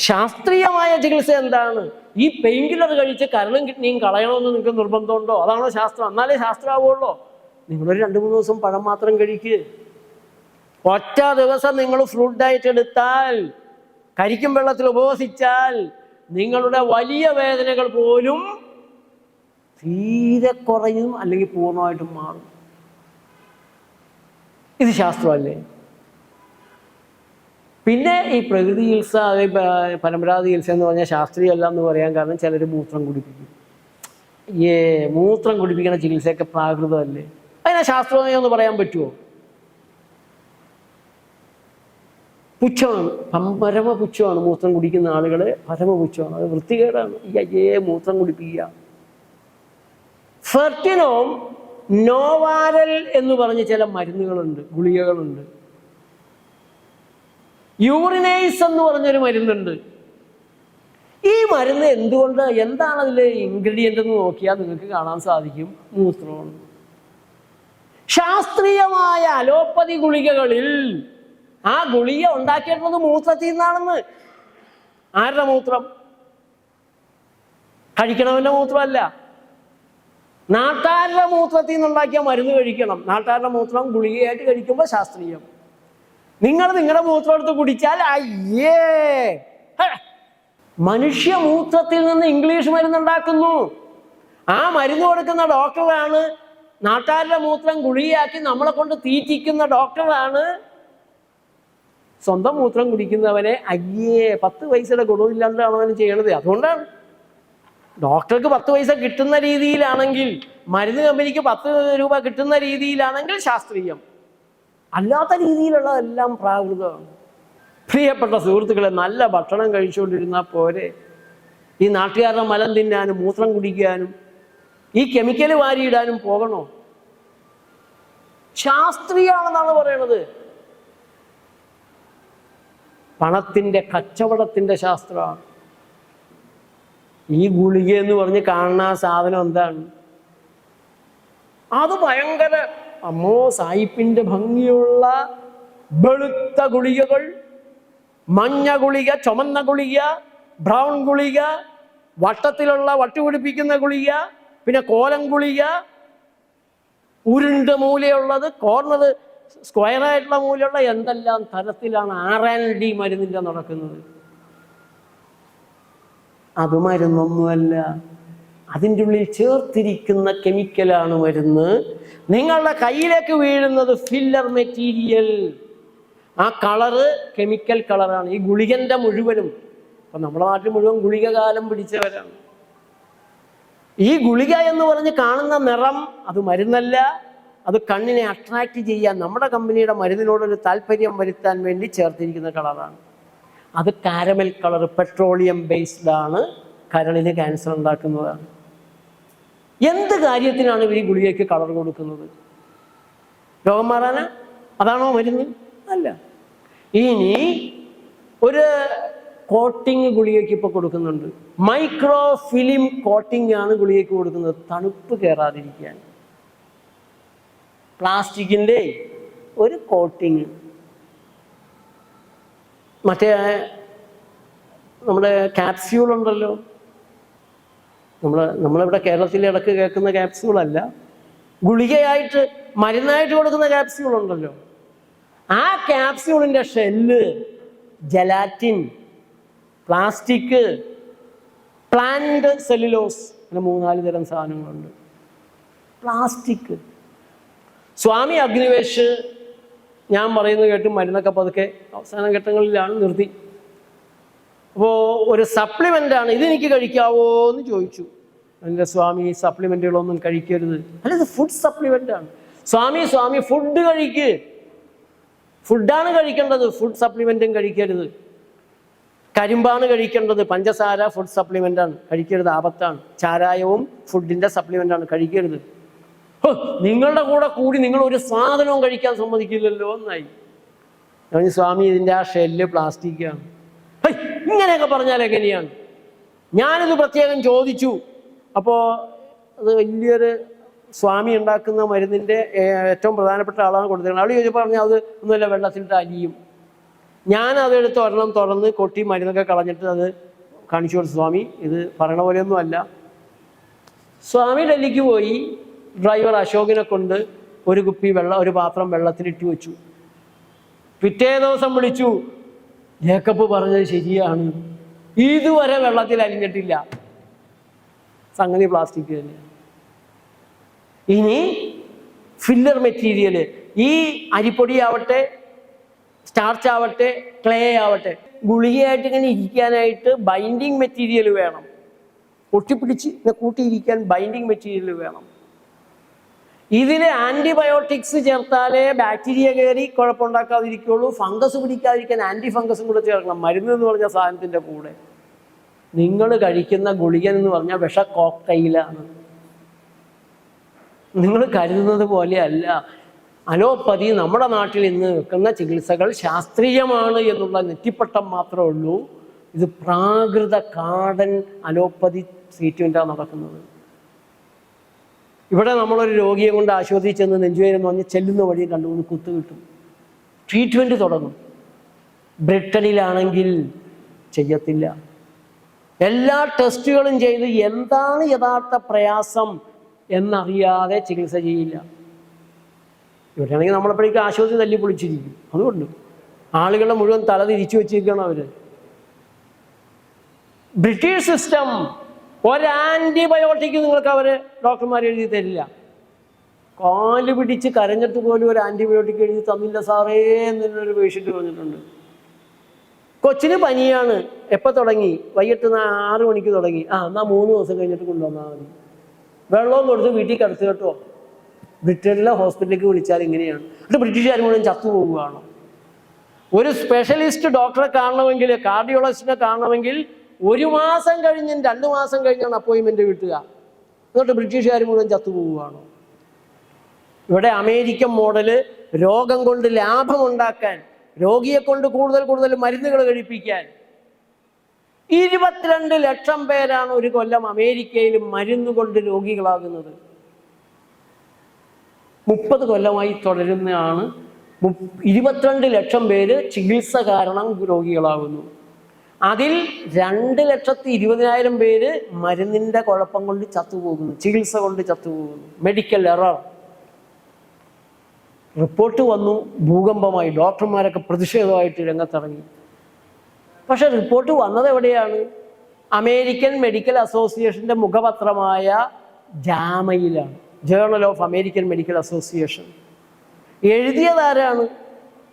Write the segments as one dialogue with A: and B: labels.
A: ശാസ്ത്രീയമായ ചികിത്സ എന്താണ്? ഈ പെയിൻ കില്ലർ കഴിച്ച് കരളും കിഡ്നിയും കളയണമെന്ന് നിങ്ങൾക്ക് നിർബന്ധമുണ്ടോ? അതാണോ ശാസ്ത്രം? എന്നാലേ ശാസ്ത്രമാവുള്ളൂ. നിങ്ങളൊരു 2-3 ദിവസം പഴം മാത്രം കഴിക്കുക. ഒറ്റ ദിവസം നിങ്ങൾ ഫ്രൂട്ട് ഡയറ്റ് എടുത്താൽ, കരിക്കും വെള്ളത്തിൽ ഉപവസിച്ചാൽ, നിങ്ങളുടെ വലിയ വേദനകൾ പോലും തീരെ കുറയും, അല്ലെങ്കിൽ പൂർണ്ണമായിട്ടും മാറും. ഇത് ശാസ്ത്രമല്ലേ? പിന്നെ ഈ പ്രകൃതി ചികിത്സ, പരമ്പരാഗത ചികിത്സ എന്ന് പറഞ്ഞാൽ ശാസ്ത്രീയമല്ല എന്ന് പറയാൻ കാരണം ചിലർ മൂത്രം കുടിപ്പിക്കും. മൂത്രം കുടിപ്പിക്കുന്ന ചികിത്സയൊക്കെ പ്രാകൃതമല്ലേ? അതിനെ ശാസ്ത്രമായി ഒന്ന് പറയാൻ പറ്റുമോ? പുച്ഛമാണ്, പരമപുച്ഛമാണ്. മൂത്രം കുടിക്കുന്ന ആളുകളെ പരമപുച്ഛമാണ്. അത് വൃത്തികേടാണ്. മൂത്രം കുടിപ്പിക്കുക. ഫെർട്ടിനോം, നോവാരൽ എന്ന് പറഞ്ഞ് ചില മരുന്നുകളുണ്ട്, ഗുളികകളുണ്ട്. യൂറിനൈസ് എന്ന് പറഞ്ഞൊരു മരുന്നുണ്ട്. ഈ മരുന്ന് എന്താണ് അതിലെ ഇൻഗ്രീഡിയൻ്റ് എന്ന് നോക്കിയാൽ നിങ്ങൾക്ക് കാണാൻ സാധിക്കും, മൂത്രമാണ്. ശാസ്ത്രീയമായ അലോപ്പതി ഗുളികകളിൽ ആ ഗുളിക ഉണ്ടാക്കിയിട്ടുള്ളത് മൂത്രത്തിൽ നിന്നാണെന്ന്. ആരുടെ മൂത്രം? കഴിക്കണവന്റെ മൂത്രമല്ല, നാട്ടാരുടെ മൂത്രത്തിൽ നിന്നുണ്ടാക്കിയ മരുന്ന് കഴിക്കണം. നാട്ടാരുടെ മൂത്രം ഗുളികയായിട്ട് കഴിക്കുമ്പോൾ ശാസ്ത്രീയം. നിങ്ങൾ നിങ്ങളുടെ മൂത്രം എടുത്ത് കുടിച്ചാൽ മനുഷ്യമൂത്രത്തിൽ നിന്ന് ഇംഗ്ലീഷ് മരുന്നുണ്ടാക്കുന്നു. ആ മരുന്ന് കൊടുക്കുന്ന ഡോക്ടറാണ്, നാട്ടാരുടെ മൂത്രം ഗുളികയാക്കി നമ്മളെ കൊണ്ട് തീറ്റിക്കുന്ന ഡോക്ടറാണ് സ്വന്തം മൂത്രം കുടിക്കുന്നവനെ 10 പൈസയുടെ ഗുണമില്ലാണ്ടാണ് അവന് ചെയ്യണത്. അതുകൊണ്ടാണ് ഡോക്ടർക്ക് 10 പൈസ കിട്ടുന്ന രീതിയിലാണെങ്കിൽ, മരുന്ന് കമ്പനിക്ക് 10 രൂപ കിട്ടുന്ന രീതിയിലാണെങ്കിൽ ശാസ്ത്രീയം. അല്ലാത്ത രീതിയിലുള്ളതെല്ലാം പ്രാകൃതമാണ്. പ്രിയപ്പെട്ട സുഹൃത്തുക്കളെ, നല്ല ഭക്ഷണം കഴിച്ചുകൊണ്ടിരുന്നാൽ പോരെ ഈ നാട്ടുകാരുടെ മലം തിന്നാനും മൂത്രം കുടിക്കാനും ഈ കെമിക്കൽ വാരിയിടാനും പോകണോ? ശാസ്ത്രീയമാണെന്നാണ് പറയണത്. പണത്തിൻ്റെ കച്ചവടത്തിൻ്റെ ശാസ്ത്രമാണ്. ഈ ഗുളിക എന്ന് പറഞ്ഞ് കാണുന്ന സാധനം എന്താണ്? അത് ഭയങ്കര സായിപ്പിന്റെ ഭംഗിയുള്ള വെളുത്ത ഗുളികകൾ, മഞ്ഞ ഗുളിക, ചുമന്ന ഗുളിക, ബ്രൗൺ ഗുളിക, വട്ടത്തിലുള്ള വട്ടുപിടിപ്പിക്കുന്ന ഗുളിക, പിന്നെ കോലം ഗുളിക, ഉരുണ്ട മൂലയുള്ളത്, കോർണർ സ്ക്വയറായിട്ടുള്ള മൂലയുള്ള, എന്തെല്ലാം തരത്തിലാണ് R&D മരുന്നിൻ്റെ നടക്കുന്നത്. അത് മരുന്നൊന്നുമല്ല, അതിൻ്റെ ഉള്ളിൽ ചേർത്തിരിക്കുന്ന കെമിക്കലാണ് മരുന്ന്. നിങ്ങളുടെ കയ്യിലേക്ക് വീഴുന്നത് ഫില്ലർ മെറ്റീരിയൽ. ആ കളറ് കെമിക്കൽ കളറാണ്. ഈ ഗുളികൻ്റെ മുഴുവനും, ഇപ്പം നമ്മുടെ നാട്ടിൽ മുഴുവൻ ഗുളിക കാലം പിടിച്ചവരാണ്. ഈ ഗുളിക എന്ന് പറഞ്ഞ് കാണുന്ന നിറം അത് മരുന്നല്ല, അത് കണ്ണിനെ അട്രാക്റ്റ് ചെയ്യാൻ, നമ്മുടെ കമ്പനിയുടെ മരുന്നിനോടൊരു താല്പര്യം വരുത്താൻ വേണ്ടി ചേർത്തിരിക്കുന്ന കളറാണ്. അത് കാരമൽ കളർ, പെട്രോളിയം ബേസ്ഡാണ്, കരളിന് ക്യാൻസർ ഉണ്ടാക്കുന്നതാണ്. എന്ത് കാര്യത്തിനാണ് ഇവർ ഈ ഗുളികയ്ക്ക് കളർ കൊടുക്കുന്നത്? രോഗം മാറാനാ? അതാണോ മരുന്ന്? അല്ല. ഇനി ഒരു കോട്ടിങ് ഗുളികയ്ക്ക് ഇപ്പോൾ കൊടുക്കുന്നുണ്ട്. മൈക്രോ ഫിലിം കോട്ടിംഗ് ആണ് ഗുളികയ്ക്ക് കൊടുക്കുന്നത്, തണുപ്പ് കയറാതിരിക്കാൻ. പ്ലാസ്റ്റിക്കിൻ്റെ ഒരു കോട്ടിങ്. മറ്റേ നമ്മുടെ ക്യാപ്സ്യൂൾ ഉണ്ടല്ലോ, നമ്മളിവിടെ കേരളത്തിൽ ഇടക്ക് കേൾക്കുന്ന ക്യാപ്സ്യൂളല്ല, ഗുളികയായിട്ട് മരുന്നായിട്ട് കൊടുക്കുന്ന ക്യാപ്സ്യൂൾ ഉണ്ടല്ലോ. ആ ക്യാപ്സ്യൂളിൻ്റെ shell gelatin, plastic, plant cellulose, അങ്ങനെ 3-4 തരം സാധനങ്ങളുണ്ട്. പ്ലാസ്റ്റിക്. സ്വാമി അഗ്നിവേശ് ഞാൻ പറയുന്നത് കേട്ട് മരുന്നൊക്കെ പതുക്കെ അവസാന ഘട്ടങ്ങളിലാണ് നിർത്തി. അപ്പോൾ ഒരു സപ്ലിമെൻ്റാണ്, ഇതെനിക്ക് കഴിക്കാവോ എന്ന് ചോദിച്ചു. എൻ്റെ സ്വാമി സപ്ലിമെൻറ്റുകളൊന്നും കഴിക്കരുത്. അല്ല, ഇത് ഫുഡ് സപ്ലിമെൻ്റാണ്. സ്വാമി ഫുഡ് കഴിക്ക്, ഫുഡാണ് കഴിക്കേണ്ടത്, ഫുഡ് സപ്ലിമെൻറ്റും കഴിക്കരുത്. കരിമ്പാണ് കഴിക്കേണ്ടത്, പഞ്ചസാര ഫുഡ് സപ്ലിമെൻ്റാണ്, കഴിക്കരുത്, ആപത്താണ്. ചാരായവും ഫുഡിൻ്റെ സപ്ലിമെൻ്റാണ്, കഴിക്കരുത്. നിങ്ങളുടെ കൂടെ കൂടി നിങ്ങൾ ഒരു സാധനവും കഴിക്കാൻ സമ്മതിക്കില്ലല്ലോ എന്നായി. ഞാൻ സ്വാമി ഇതിൻ്റെ ആ ഷെല്ല് പ്ലാസ്റ്റിക്കാണ്. ഇങ്ങനെയൊക്കെ പറഞ്ഞാൽ എങ്ങനെയാണ്? ഞാനിത് പ്രത്യേകം ചോദിച്ചു. അപ്പോൾ അത് വലിയൊരു സ്വാമി ഉണ്ടാക്കുന്ന മരുന്നിൻ്റെ ഏറ്റവും പ്രധാനപ്പെട്ട ആളാണ് കൊടുത്തിരുന്നത്. അവിടെ ചോദിച്ചപ്പോൾ പറഞ്ഞാൽ അത് ഒന്നുമില്ല, വെള്ളത്തിലിട്ട് അലിയും. ഞാൻ അതെടുത്ത് ഒരെണ്ണം തുറന്ന് കൊട്ടി മരുന്നൊക്കെ കളഞ്ഞിട്ട് അത് കാണിച്ചു കൊടുത്തു. സ്വാമി, ഇത് പറയണ പോലെയൊന്നും അല്ല. സ്വാമി ഡൽഹിക്ക് പോയി. ഡ്രൈവർ അശോകിനെ കൊണ്ട് ഒരു കുപ്പി വെള്ളം, ഒരു പാത്രം വെള്ളത്തിലിട്ട് വെച്ചു. പിറ്റേ ദിവസം വിളിച്ചു, ജേക്കബ് പറഞ്ഞത് ശരിയാണ്, ഇതുവരെ വെള്ളത്തിൽ അലിഞ്ഞിട്ടില്ല. സംഗതി പ്ലാസ്റ്റിക് തന്നെ. ഇനി ഫില്ലർ മെറ്റീരിയൽ, ഈ അരിപ്പൊടി ആവട്ടെ, സ്റ്റാർച്ച് ആവട്ടെ, ക്ലേ ആവട്ടെ, ഗുളികയായിട്ട് ഇങ്ങനെ ഇരിക്കാനായിട്ട് ബൈൻഡിങ് മെറ്റീരിയൽ വേണം. ഒട്ടിപ്പിടിച്ച് കൂട്ടിയിരിക്കാൻ ബൈൻഡിങ് മെറ്റീരിയൽ വേണം. ഇതിൽ ആന്റിബയോട്ടിക്സ് ചേർത്താലേ ബാക്ടീരിയ കയറി കുഴപ്പമുണ്ടാക്കാതിരിക്കുള്ളൂ. ഫംഗസ് പിടിക്കാതിരിക്കാൻ ആന്റി ഫംഗസും കൂടെ ചേർക്കണം. മരുന്ന് എന്ന് പറഞ്ഞ സാധനത്തിൻ്റെ കൂടെ. നിങ്ങൾ കഴിക്കുന്ന ഗുളികൻ എന്ന് പറഞ്ഞാൽ വിഷ കോക്ടെയിലാണ്. നിങ്ങൾ കരുതുന്നത് പോലെയല്ല. അലോപ്പതി നമ്മുടെ നാട്ടിൽ ഇന്ന് വെക്കുന്ന ചികിത്സകൾ ശാസ്ത്രീയമാണ് എന്നുള്ള നെറ്റിപ്പട്ടം മാത്രമേ ഉള്ളൂ. ഇത് പ്രാകൃത കാടൻ അലോപ്പതി ട്രീറ്റ്മെൻറ്റാണ് നടക്കുന്നത്. ഇവിടെ നമ്മളൊരു രോഗിയെ കൊണ്ട് ആശുപത്രിയിൽ ചെന്ന് നെഞ്ചുവേദന പറഞ്ഞ് ചെല്ലുന്ന വഴി 2-3 കുത്ത് കിട്ടും. ട്രീറ്റ്മെൻറ്റ് തുടങ്ങും. ബ്രിട്ടനിലാണെങ്കിൽ ചെയ്യത്തില്ല. എല്ലാ ടെസ്റ്റുകളും ചെയ്ത് എന്താണ് യഥാർത്ഥ പ്രയാസം എന്നറിയാതെ ചികിത്സ ചെയ്യില്ല. ഇവിടെയാണെങ്കിൽ നമ്മളെപ്പോഴേക്കും ആശുപത്രി തല്ലി പൊളിച്ചിരിക്കും. അതുകൊണ്ട് ആളുകളെ മുഴുവൻ തല തിരിച്ചു വെച്ചിരിക്കണം അവർ. ബ്രിട്ടീഷ് സിസ്റ്റം ഒരാൻറ്റിബയോട്ടിക് നിങ്ങൾക്ക് അവർ ഡോക്ടർമാർ എഴുതി തരില്ല. കാല് പിടിച്ച് കരഞ്ഞിട്ട് പോലും ഒരു ആൻറ്റിബയോട്ടിക് എഴുതി തന്നില്ല സാറേ എന്നൊരു പേഷ്യൻ്റ് പറഞ്ഞിട്ടുണ്ട്. കൊച്ചിന് പനിയാണ്. എപ്പോൾ തുടങ്ങി? വൈകിട്ട് 6 മണിക്ക് തുടങ്ങി. എന്നാൽ 3 ദിവസം കഴിഞ്ഞിട്ട് കൊണ്ടുവന്നാൽ മതി. വെള്ളവും കൊടുത്ത് വീട്ടിൽ കിടത്തു കേട്ടോ. ബ്രിട്ടനിലെ ഹോസ്പിറ്റലിലേക്ക് വിളിച്ചാൽ ഇങ്ങനെയാണ്. എന്നിട്ട് ബ്രിട്ടീഷുകാർ മുഴുവൻ ചത്തുപോകുകയാണോ? ഒരു സ്പെഷ്യലിസ്റ്റ് ഡോക്ടറെ കാണണമെങ്കിൽ, കാർഡിയോളജിസ്റ്റിനെ കാണണമെങ്കിൽ 1 മാസം കഴിഞ്ഞും 2 മാസം കഴിഞ്ഞാണ് അപ്പോയിൻമെൻറ്റ് കിട്ടുക. എന്നിട്ട് ബ്രിട്ടീഷുകാർ മുഴുവൻ ചത്തുപോകുകയാണോ? ഇവിടെ അമേരിക്കൻ മോഡല് രോഗം കൊണ്ട് ലാഭമുണ്ടാക്കാൻ, രോഗിയെ കൊണ്ട് കൂടുതൽ മരുന്നുകൾ കഴിപ്പിക്കാൻ 22 ലക്ഷം പേരാണ് ഒരു കൊല്ലം അമേരിക്കയിൽ മരുന്ന് കൊണ്ട് രോഗികളാകുന്നത്. 30 കൊല്ലമായി തുടരുന്നതാണ്. 22 ലക്ഷം പേര് ചികിത്സ കാരണം രോഗികളാകുന്നു. അതിൽ 2,20,000 പേര് മരുന്നിൻ്റെ കുഴപ്പം കൊണ്ട് ചത്തുപോകുന്നു, ചികിത്സ കൊണ്ട് ചത്തുപോകുന്നു. Medical error. റിപ്പോർട്ട് വന്നു, ഭൂകമ്പമായി. ഡോക്ടർമാരൊക്കെ പ്രതിഷേധമായിട്ട് രംഗത്തിറങ്ങി. പക്ഷെ റിപ്പോർട്ട് വന്നത് എവിടെയാണ്? അമേരിക്കൻ മെഡിക്കൽ അസോസിയേഷൻ്റെ മുഖപത്രമായ ജാമയിലാണ്. Journal of American medical association. എഴുതിയതാരാണ്?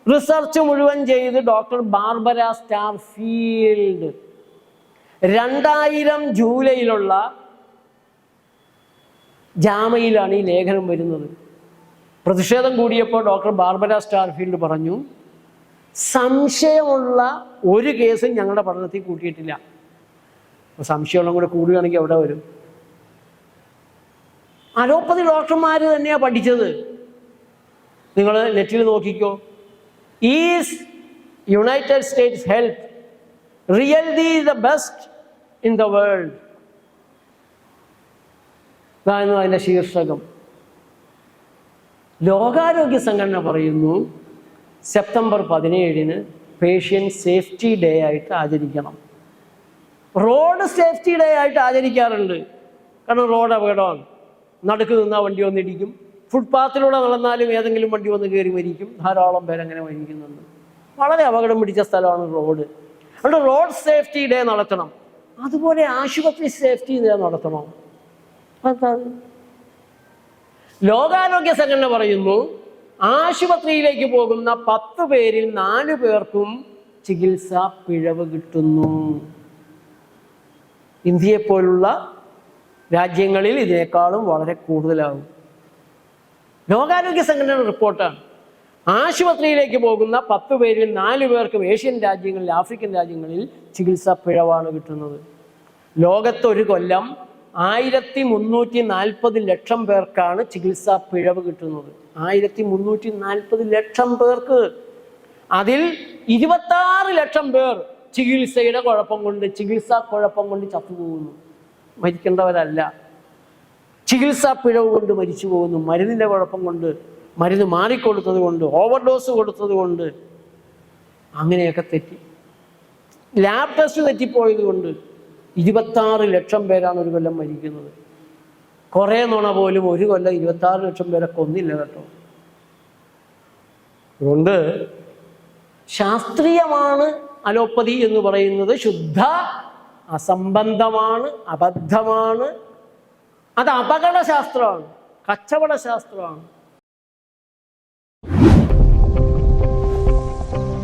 A: റിസർച്ച് മുഴുവൻ ചെയ്ത് ഡോക്ടർ ബാർബര സ്റ്റാർഫീൽഡ്. 2000 ജൂലൈയിലുള്ള ജാമയിലാണ് ഈ ലേഖനം വരുന്നത്. പ്രതിഷേധം കൂടിയപ്പോൾ ഡോക്ടർ ബാർബര സ്റ്റാർഫീൽഡ് പറഞ്ഞു, സംശയമുള്ള ഒരു കേസും ഞങ്ങളുടെ പഠനത്തിൽ കൂട്ടിയിട്ടില്ല. സംശയമുള്ള കൂടെ കൂടുകയാണെങ്കിൽ എവിടെ വരും? അലോപ്പതി ഡോക്ടർമാർ തന്നെയാണ് പഠിച്ചത്. നിങ്ങൾ നെറ്റിൽ നോക്കിക്കോ. Is United States health really the best in the world? ഇതായിരുന്നു അതിൻ്റെ ശീർഷകം. ലോകാരോഗ്യ സംഘടന പറയുന്നു സെപ്റ്റംബർ 17 പേഷ്യൻ സേഫ്റ്റി ഡേ ആയിട്ട് ആചരിക്കണം. റോഡ് സേഫ്റ്റി ഡേ ആയിട്ട് ആചരിക്കാറുണ്ട്. കാരണം റോഡ് അപകടമാണ്. നടുക്ക് നിന്നാൽ വണ്ടി വന്നിടിക്കും. ഫുട്പാത്തിലൂടെ നടന്നാലും ഏതെങ്കിലും വണ്ടി വന്ന് കയറി മരിക്കും. ധാരാളം പേരങ്ങനെ മരിക്കുന്നുണ്ട്. വളരെ അപകടം പിടിച്ച സ്ഥലമാണ് റോഡ്. അതുകൊണ്ട് റോഡ് സേഫ്റ്റി ഡേ നടത്തണം. അതുപോലെ ആശുപത്രി സേഫ്റ്റി ഡേ നടത്തണം. ലോകാരോഗ്യ സംഘടന പറയുന്നു ആശുപത്രിയിലേക്ക് പോകുന്ന 10 പേരിൽ 4 പേർക്കും ചികിത്സാ പിഴവ് കിട്ടുന്നു. ഇന്ത്യയെപ്പോലുള്ള രാജ്യങ്ങളിൽ ഇതിനേക്കാളും വളരെ കൂടുതലാകും. ലോകാരോഗ്യ സംഘടനയുടെ റിപ്പോർട്ടാണ്. ആശുപത്രിയിലേക്ക് പോകുന്ന 10 പേരിൽ 4 പേർക്കും ഏഷ്യൻ രാജ്യങ്ങളിൽ, ആഫ്രിക്കൻ രാജ്യങ്ങളിൽ ചികിത്സാ പിഴവാണ് കിട്ടുന്നത്. ലോകത്തൊരു കൊല്ലം 1340 ലക്ഷം പേർക്കാണ് ചികിത്സാ പിഴവ് കിട്ടുന്നത്. 1340 ലക്ഷം പേർക്ക്. അതിൽ 26 ലക്ഷം പേർ ചികിത്സാ കുഴപ്പം കൊണ്ട് ചത്തുപോകുന്നു. മരിക്കേണ്ടവരല്ല, ചികിത്സാ പിഴവ് കൊണ്ട് മരിച്ചു പോകുന്നു. മരുന്നിൻ്റെ കുഴപ്പം കൊണ്ട്, മരുന്ന് മാറിക്കൊടുത്തത് കൊണ്ട്, ഓവർഡോസ് കൊടുത്തത് കൊണ്ട്. അങ്ങനെയൊക്കെ തെറ്റി. ലാബ് ടെസ്റ്റ് തെറ്റിപ്പോയത് കൊണ്ട് 26 ലക്ഷം പേരാണ് ഒരു കൊല്ലം മരിക്കുന്നത്. കുറേ നുണ പോലും ഒരു കൊല്ലം 26 ലക്ഷം പേരെ കൊന്നില്ല കേട്ടോ. അതുകൊണ്ട് ശാസ്ത്രീയമാണ് അലോപ്പതി എന്ന് പറയുന്നത്, ശുദ്ധ അസംബന്ധമാണ്, അബദ്ധമാണ്. അത് അപകട ശാസ്ത്രമാണ്, കച്ചവട ശാസ്ത്രമാണ്.